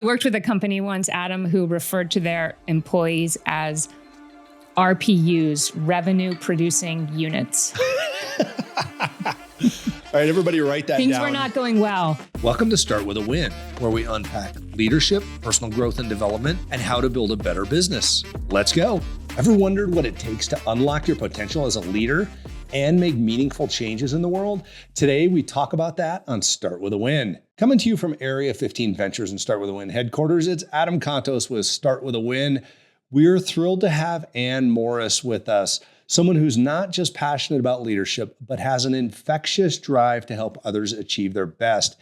Worked with a company once, Adam, who referred to their employees as RPUs, revenue producing units. All right, everybody write that Things down. were not going well. Welcome to Start With a Win, where we unpack leadership, personal growth and development, and how to build a better business. Let's go. Ever wondered what it takes to unlock your potential as a leader and make meaningful changes in the world? Today, we talk about that on Start With a Win. Coming to you from Area 15 Ventures and Start With a Win headquarters, it's Adam Contos with Start With a Win. We're thrilled to have Ann Morris with us, someone who's not just passionate about leadership, but has an infectious drive to help others achieve their best.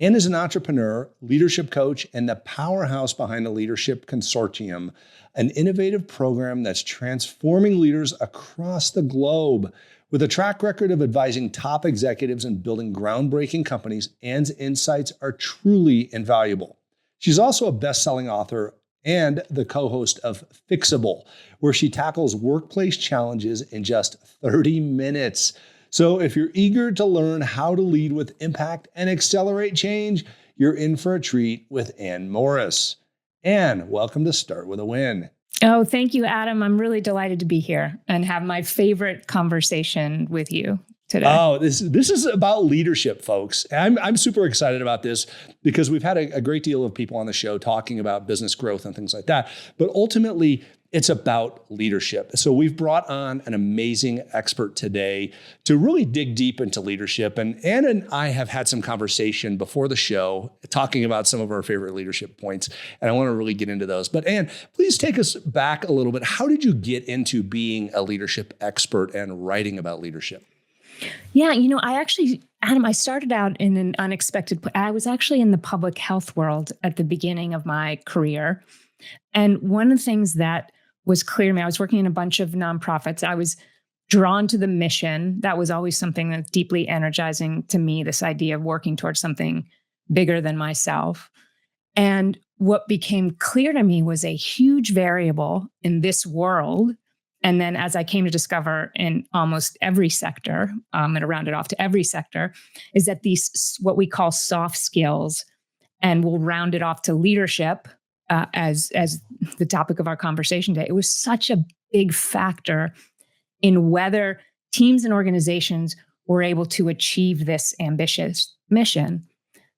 Ann is an entrepreneur, leadership coach, and the powerhouse behind the Leadership Consortium, an innovative program that's transforming leaders across the globe. With a track record of advising top executives and building groundbreaking companies, Ann's insights are truly invaluable. She's also a best-selling author and the co-host of Fixable, where she tackles workplace challenges in just 30 minutes. So if you're eager to learn how to lead with impact and accelerate change, you're in for a treat with Ann Morris. Ann, welcome to Start With a Win. Oh, thank you, Adam. I'm really delighted to be here and have my favorite conversation with you today. Oh, this is about leadership, folks. I'm super excited about this because we've had a great deal of people on the show talking about business growth and things like that. But ultimately, it's about leadership. So we've brought on an amazing expert today to really dig deep into leadership. And Ann and I have had some conversation before the show talking about some of our favorite leadership points. And I want to really get into those. But Ann, please take us back a little bit. How did you get into being a leadership expert and writing about leadership? Yeah, Adam, I started out in an unexpected, I was actually in the public health world at the beginning of my career. And one of the things that was clear to me, I was working in a bunch of nonprofits. I was drawn to the mission. That was always something that's deeply energizing to me, this idea of working towards something bigger than myself. And what became clear to me was a huge variable in this world. And then as I came to discover in almost every sector, and to round it off to every sector, is that these, what we call soft skills, and we'll round it off to leadership, as the topic of our conversation today, it was such a big factor in whether teams and organizations were able to achieve this ambitious mission.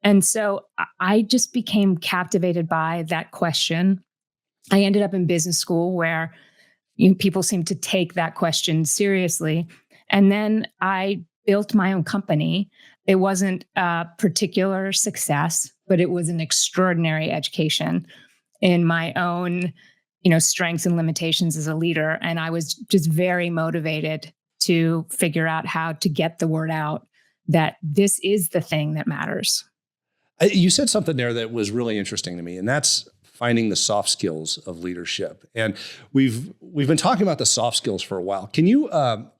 And so I just became captivated by that question. I ended up in business school where people seem to take that question seriously. And then I built my own company. It wasn't a particular success, but it was an extraordinary education in my own, strengths and limitations as a leader. And I was just very motivated to figure out how to get the word out that this is the thing that matters. You said something there that was really interesting to me, and that's finding the soft skills of leadership. And we've been talking about the soft skills for a while. Can you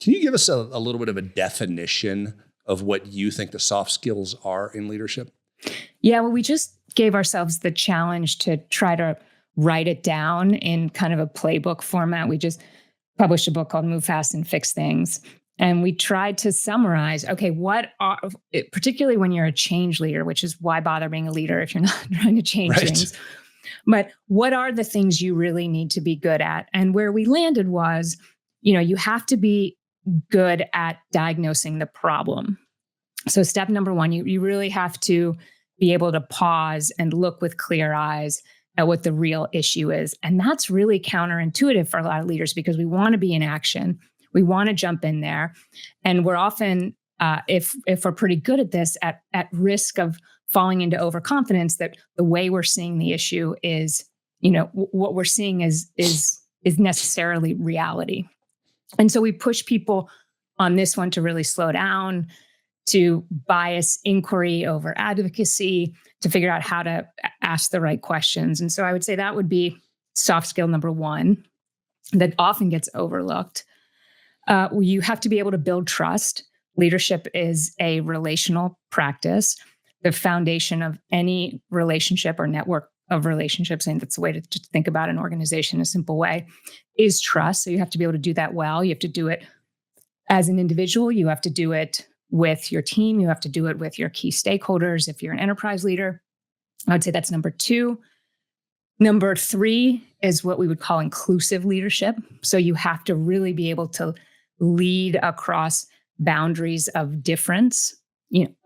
give us a little bit of a definition of what you think the soft skills are in leadership? Yeah, well, we just gave ourselves the challenge to try to write it down in kind of a playbook format. We just published a book called Move Fast and Fix Things. And we tried to summarize, okay, particularly when you're a change leader, which is why bother being a leader if you're not trying to change things. But what are the things you really need to be good at? And where we landed was, you have to be good at diagnosing the problem. So step number one, you really have to be able to pause and look with clear eyes at what the real issue is. And that's really counterintuitive for a lot of leaders because we want to be in action. We want to jump in there. And we're often, if we're pretty good at this, at risk of falling into overconfidence that the way we're seeing the issue is, what we're seeing is necessarily reality. And so we push people on this one to really slow down, to bias inquiry over advocacy, to figure out how to ask the right questions. And so I would say that would be soft skill number one that often gets overlooked. You have to be able to build trust. Leadership is a relational practice. The foundation of any relationship or network of relationships, and that's the way to think about an organization in a simple way, is trust. So you have to be able to do that well. You have to do it as an individual. You have to do it with your team. You have to do it with your key stakeholders. If you're an enterprise leader, I would say that's number two. Number 3 is what we would call inclusive leadership. So you have to really be able to lead across boundaries of difference.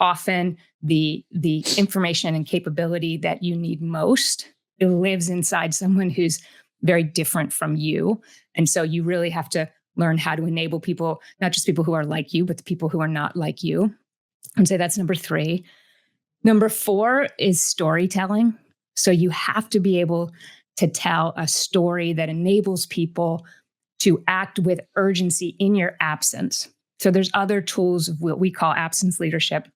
Often the information and capability that you need most, it lives inside someone who's very different from you. And so you really have to learn how to enable people, not just people who are like you, but the people who are not like you. And so that's number 3. Number 4 is storytelling. So you have to be able to tell a story that enables people to act with urgency in your absence. So there's other tools of what we call absence leadership,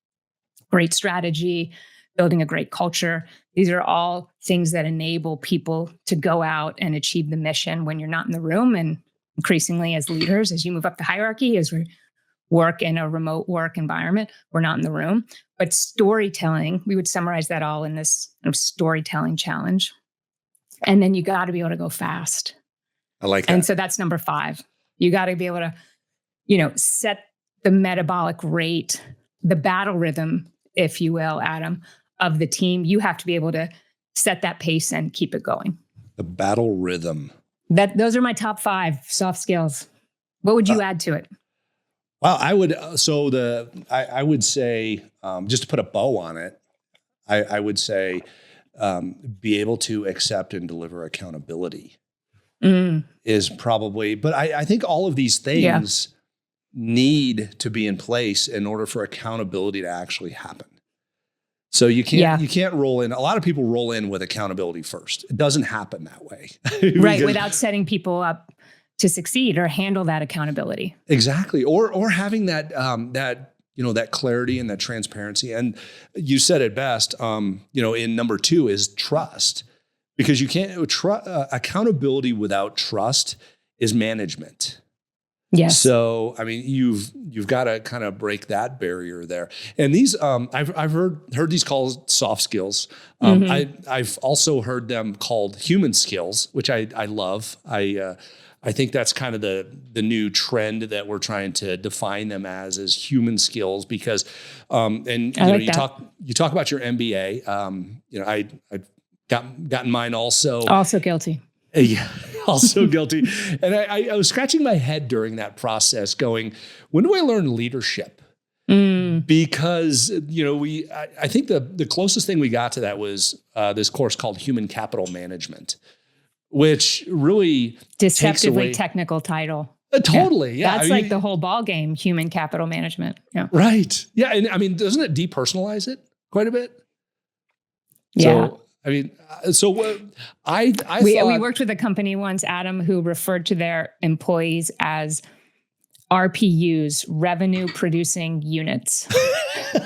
great strategy, building a great culture. These are all things that enable people to go out and achieve the mission when you're not in the room. And increasingly as leaders, as you move up the hierarchy, as we work in a remote work environment, we're not in the room. But storytelling, we would summarize that all in this storytelling challenge. And then you got to be able to go fast. I like that. And so that's number 5. You got to be able to, set the metabolic rate, the battle rhythm, if you will, Adam, of the team. You have to be able to set that pace and keep it going. The battle rhythm. Those are my top 5 soft skills. What would you add to it? Well, I would. I would say, just to put a bow on it, I would say, be able to accept and deliver accountability is probably. But I think all of these things need to be in place in order for accountability to actually happen. So you can't roll in. A lot of people roll in with accountability first. It doesn't happen that way, right? Without setting people up to succeed or handle that accountability. Exactly. Or having that that clarity and that transparency. And you said it best, in number 2 is trust, because you can't accountability without trust is management. Yes. So, I mean, you've got to kind of break that barrier there. And these, I've heard these called soft skills. I've also heard them called human skills, which I love. I think that's kind of the new trend that we're trying to define them as human skills, because you talk about your MBA. I gotten mine also. Also guilty. Yeah, also guilty. And I was scratching my head during that process going, when do I learn leadership? Because, I think the closest thing we got to that was this course called Human Capital Management, which really deceptively technical title. Totally. Yeah. That's like the whole ball game, human capital management. Yeah. Right. Yeah. And I mean, doesn't it depersonalize it quite a bit? Yeah. So, I mean, I we worked with a company once, Adam, who referred to their employees as RPUs, revenue producing units. All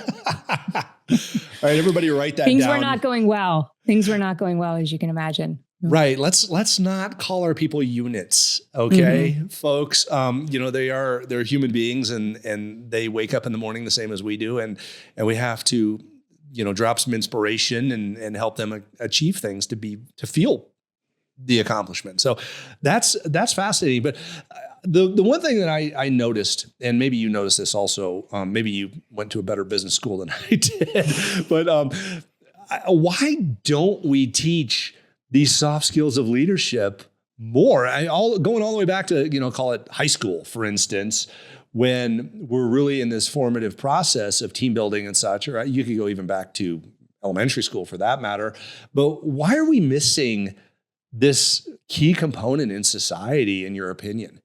right, everybody write that Things down. were not going well. Things were not going well, as you can imagine. Right. Let's not call our people units. Okay, folks. They're human beings and they wake up in the morning the same as we do. And we have to, drop some inspiration and help them achieve things to feel the accomplishment. So that's fascinating. But the one thing that I noticed, and maybe you noticed this also, maybe you went to a better business school than I did, but why don't we teach these soft skills of leadership more? Going all the way back to, call it high school, for instance, when we're really in this formative process of team building and such, or you could go even back to elementary school for that matter. But why are we missing this key component in society, in your opinion?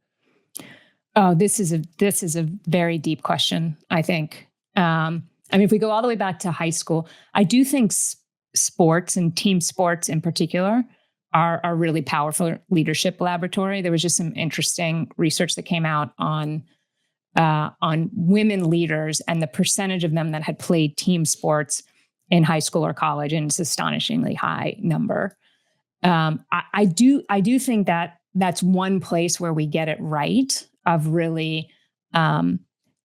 Oh, this is a very deep question, I think. If we go all the way back to high school, I do think sports and team sports in particular are really powerful leadership laboratory. There was just some interesting research that came out on women leaders and the percentage of them that had played team sports in high school or college, and it's an astonishingly high number. I do think that that's one place where we get it right, of really,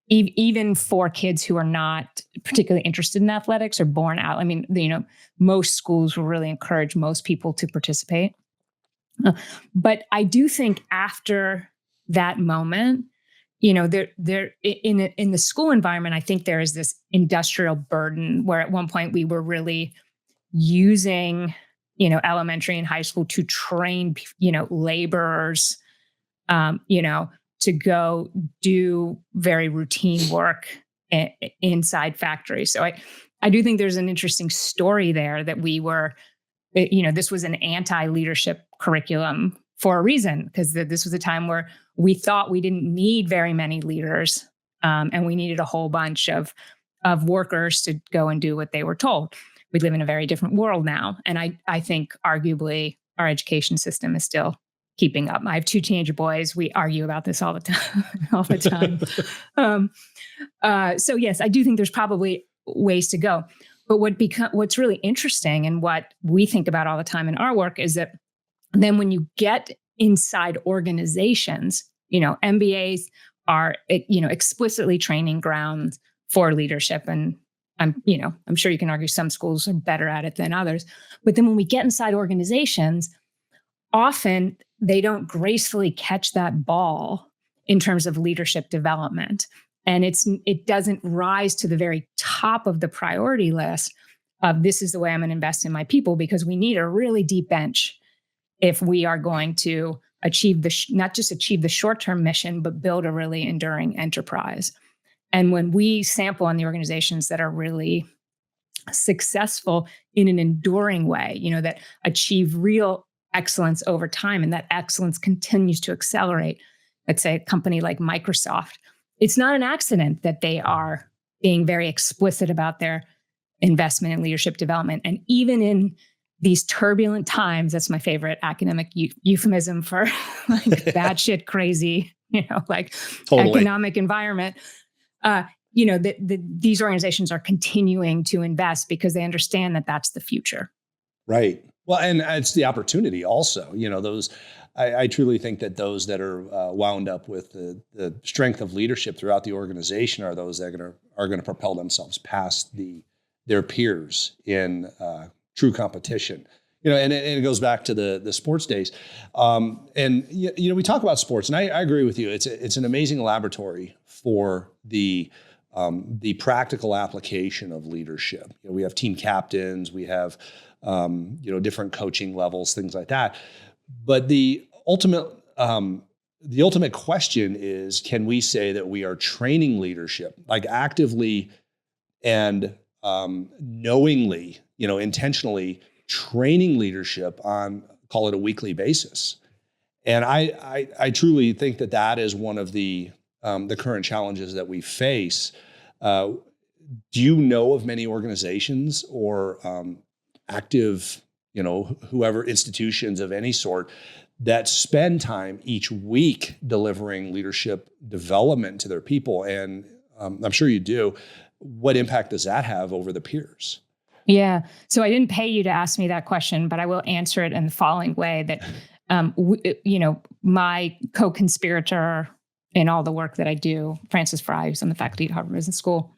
even for kids who are not particularly interested in athletics or born out. I mean, most schools will really encourage most people to participate. But I do think after that moment, there in the school environment, I think there is this industrial burden where at one point we were really using, elementary and high school to train, laborers, to go do very routine work inside factories. So I do think there's an interesting story there that we were, this was an anti-leadership curriculum for a reason, because this was a time where we thought we didn't need very many leaders, and we needed a whole bunch of workers to go and do what they were told. We live in a very different world now. And I think arguably our education system is still keeping up. I have 2 teenage boys. We argue about this all the time, so yes, I do think there's probably ways to go. But what's really interesting and what we think about all the time in our work is that then when you get inside organizations, MBAs are, explicitly training grounds for leadership. And I'm sure you can argue some schools are better at it than others. But then when we get inside organizations, often they don't gracefully catch that ball in terms of leadership development. And it doesn't rise to the very top of the priority list of this is the way I'm going to invest in my people, because we need a really deep bench if we are going to achieve not just achieve the short-term mission, but build a really enduring enterprise. And when we sample on the organizations that are really successful in an enduring way, that achieve real excellence over time, and that excellence continues to accelerate, let's say a company like Microsoft, it's not an accident that they are being very explicit about their investment in leadership development. And even in these turbulent times, that's my favorite academic euphemism for like batshit crazy, totally. Economic environment. These organizations are continuing to invest because they understand that that's the future. Right. Well, and it's the opportunity also, I truly think that those that are wound up with the strength of leadership throughout the organization are those that are going to propel themselves past their peers in true competition. And it goes back to the sports days. We talk about sports, and I agree with you. It's an amazing laboratory for the practical application of leadership. We have team captains, we have different coaching levels, things like that. But the ultimate question is, can we say that we are training leadership, like actively and knowingly, intentionally training leadership on, call it a weekly basis? And I truly think that is one of the current challenges that we face. Do you know of many organizations or active, whoever institutions of any sort that spend time each week delivering leadership development to their people? And I'm sure you do. What impact does that have over the peers? Yeah. So I didn't pay you to ask me that question, but I will answer it in the following way that, my co-conspirator in all the work that I do, Frances Fry, who's on the faculty at Harvard Business School,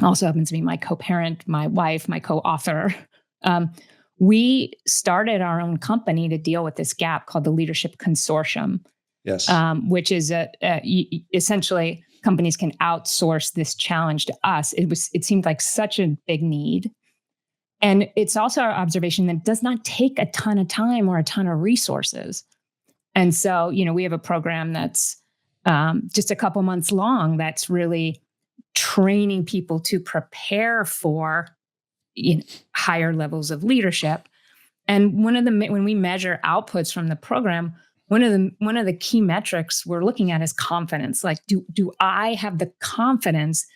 also happens to be my co-parent, my wife, my co-author. We started our own company to deal with this gap called the Leadership Consortium. Yes. Which is essentially companies can outsource this challenge to us. It seemed like such a big need. And it's also our observation that it does not take a ton of time or a ton of resources. And so, we have a program that's just a couple months long that's really training people to prepare for higher levels of leadership. And when we measure outputs from the program, one of the key metrics we're looking at is confidence. Like, do I have the confidence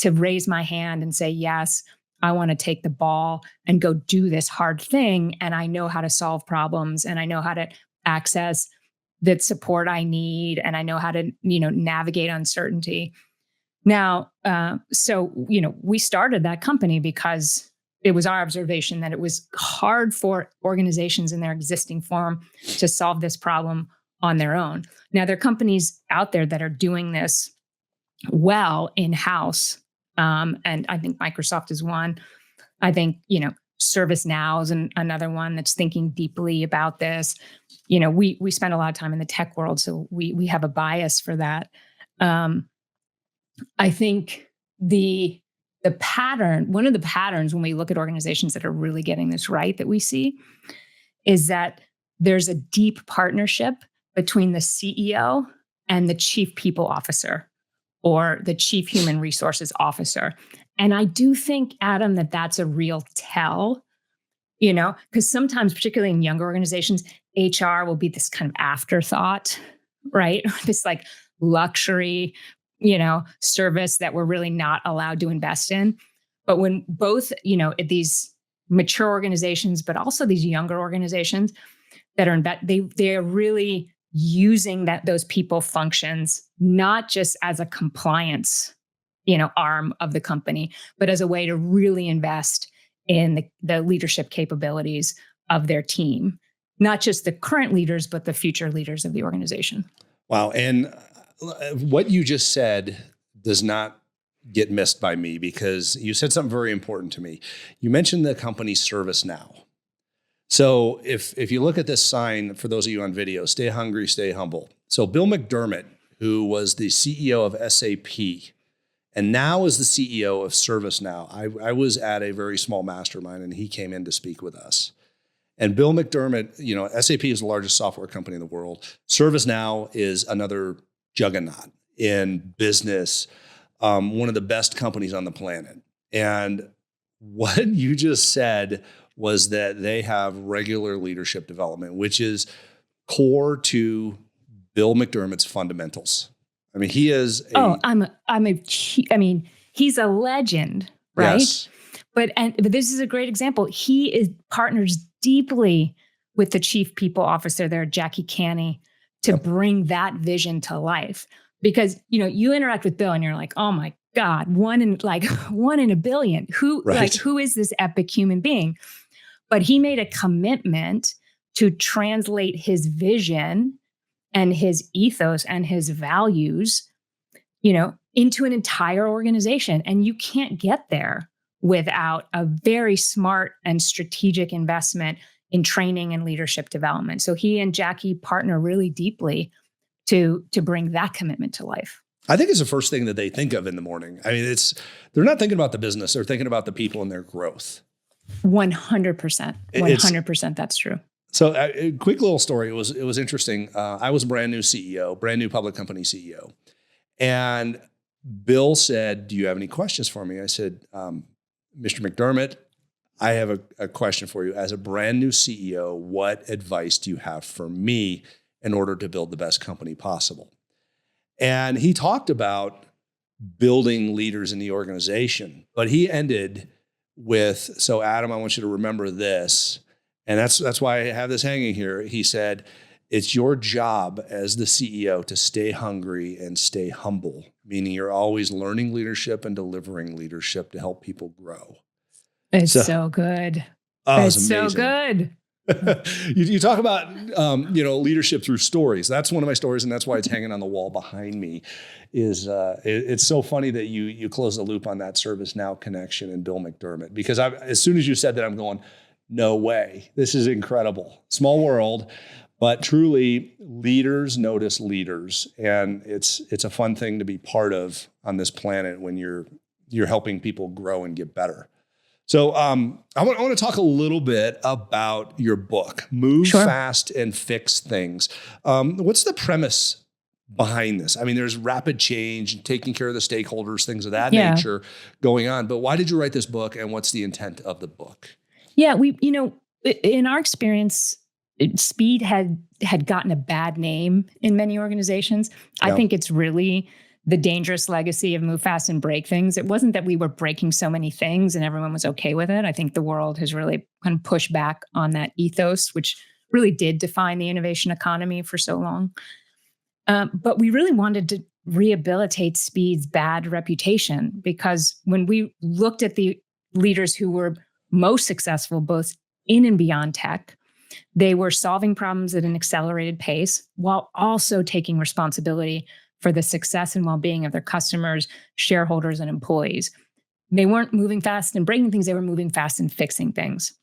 to raise my hand and say, yes, I want to take the ball and go do this hard thing. And I know how to solve problems, and I know how to access the support I need, and I know how to, navigate uncertainty. Now, we started that company because it was our observation that it was hard for organizations in their existing form to solve this problem on their own. Now, there are companies out there that are doing this well in-house. And I think Microsoft is one. I think, ServiceNow is another one that's thinking deeply about this. We spend a lot of time in the tech world, so we have a bias for that. I think the pattern, one of the patterns when we look at organizations that are really getting this right that we see is that there's a deep partnership between the CEO and the chief people officer or the chief human resources officer. And I do think, Adam, that that's a real tell, because sometimes, particularly in younger organizations, HR will be this kind of afterthought, right? This like luxury, service that we're really not allowed to invest in. But when both, these mature organizations, but also these younger organizations that are they are really using those people functions, not just as a compliance, arm of the company, but as a way to really invest in the leadership capabilities of their team, not just the current leaders, but the future leaders of the organization. Wow. And what you just said does not get missed by me, because you said something very important to me. You mentioned the company ServiceNow. So if you look at this sign, for those of you on video, stay hungry, stay humble. So Bill McDermott, who was the CEO of SAP and now is the CEO of ServiceNow. I was at a very small mastermind and he came in to speak with us. And Bill McDermott, SAP is the largest software company in the world. ServiceNow is another juggernaut in business, one of the best companies on the planet. And what you just said was that they have regular leadership development, which is core to Bill McDermott's fundamentals. I mean, he is he's a legend, right? Yes. But this is a great example. He partners deeply with the chief people officer there, Jackie Canny, to bring that vision to life. Because, you interact with Bill and you're like, oh my God, one in a billion. Who is this epic human being? But he made a commitment to translate his vision and his ethos and his values, into an entire organization. And you can't get there without a very smart and strategic investment in training and leadership development. So he and Jackie partner really deeply to bring that commitment to life. I think it's the first thing that they think of in the morning. I mean, they're not thinking about the business, they're thinking about the people and their growth. 100%. 100%. That's true. So a quick little story. It was interesting. I was a brand new CEO, brand new public company CEO. And Bill said, do you have any questions for me? I said, Mr. McDermott, I have a question for you. As a brand new CEO, what advice do you have for me in order to build the best company possible? And he talked about building leaders in the organization, but he ended with, so Adam, I want you to remember this. And that's why I have this hanging here. He said, it's your job as the CEO to stay hungry and stay humble, meaning you're always learning leadership and delivering leadership to help people grow. It's so good. Oh, it's so good. You talk about, leadership through stories. That's one of my stories, and that's why it's hanging on the wall behind me. It's so funny that you close the loop on that ServiceNow connection and Bill McDermott, because as soon as you said that, I'm going, no way. This is incredible. Small world, but truly leaders notice leaders, and it's a fun thing to be part of on this planet when you're helping people grow and get better. So I want to talk a little bit about your book, Move Fast and Fix Things. What's the premise behind this? I mean, there's rapid change and taking care of the stakeholders, things of that nature going on. But why did you write this book, and what's the intent of the book? Yeah, in our experience, speed had gotten a bad name in many organizations. Yeah. I think it's really the dangerous legacy of move fast and break things. It wasn't that we were breaking so many things and everyone was okay with it. I think the world has really kind of pushed back on that ethos, which really did define the innovation economy for so long. But we really wanted to rehabilitate speed's bad reputation, because when we looked at the leaders who were most successful, both in and beyond tech, they were solving problems at an accelerated pace while also taking responsibility for the success and well-being of their customers, shareholders, and employees. They weren't moving fast and breaking things, they were moving fast and fixing things.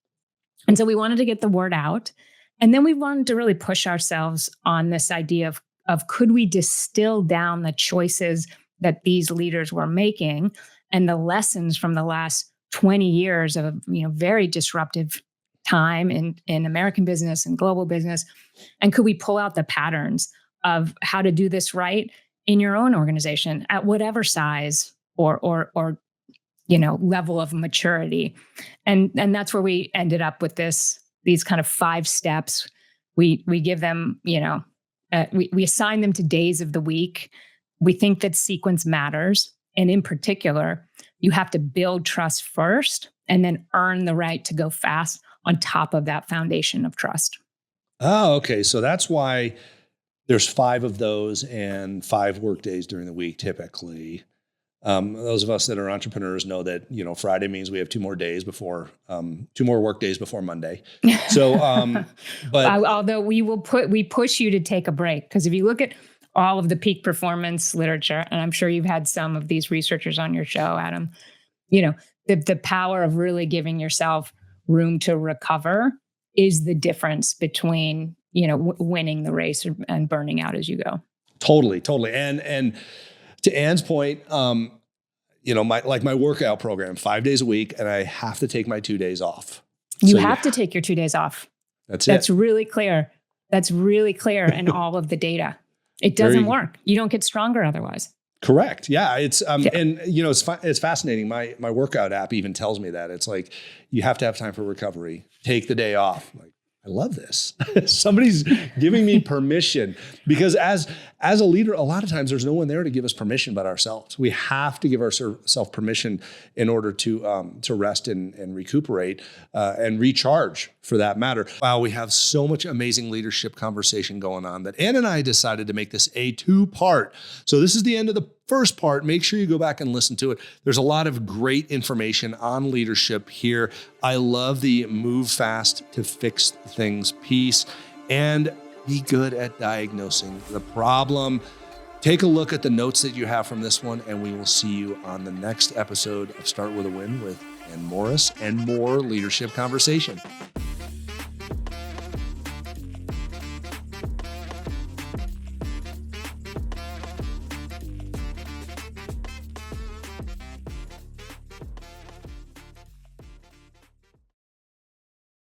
And so we wanted to get the word out. And then we wanted to really push ourselves on this idea of could we distill down the choices that these leaders were making and the lessons from the last 20 years of very disruptive time in American business and global business? And could we pull out the patterns of how to do this right in your own organization at whatever size or level of maturity? And that's where we ended up with these kind of 5 steps. We give them, we assign them to days of the week. We think that sequence matters. And in particular, you have to build trust first and then earn the right to go fast on top of that foundation of trust. Oh, okay. So that's why there's 5 of those and 5 work days during the week, typically. Those of us that are entrepreneurs know that, Friday means we have 2 more days before, 2 more work days before Monday. So, but although we push you to take a break, because if you look at all of the peak performance literature, and I'm sure you've had some of these researchers on your show, Adam, the power of really giving yourself room to recover is the difference between, winning the race and burning out as you go. Totally. And to Ann's point, my workout program, 5 days a week, and I have to take my 2 days off. You have to take your 2 days off. That's really clear. That's really clear in all of the data. It doesn't work. You don't get stronger otherwise. Correct. Yeah. It's, and it's fascinating. My workout app even tells me that it's like, you have to have time for recovery. Take the day off. I'm like, I love this. Somebody's giving me permission, because as a leader, a lot of times there's no one there to give us permission but ourselves. We have to give ourselves permission in order to rest and recuperate and recharge, for that matter. Wow, we have so much amazing leadership conversation going on that Ann and I decided to make this a 2-part. So this is the end of the first part. Make sure you go back and listen to it. There's a lot of great information on leadership here. I love the move fast to fix things piece, and be good at diagnosing the problem. Take a look at the notes that you have from this one, and we will see you on the next episode of Start With a Win with Ann Morris and more leadership conversation.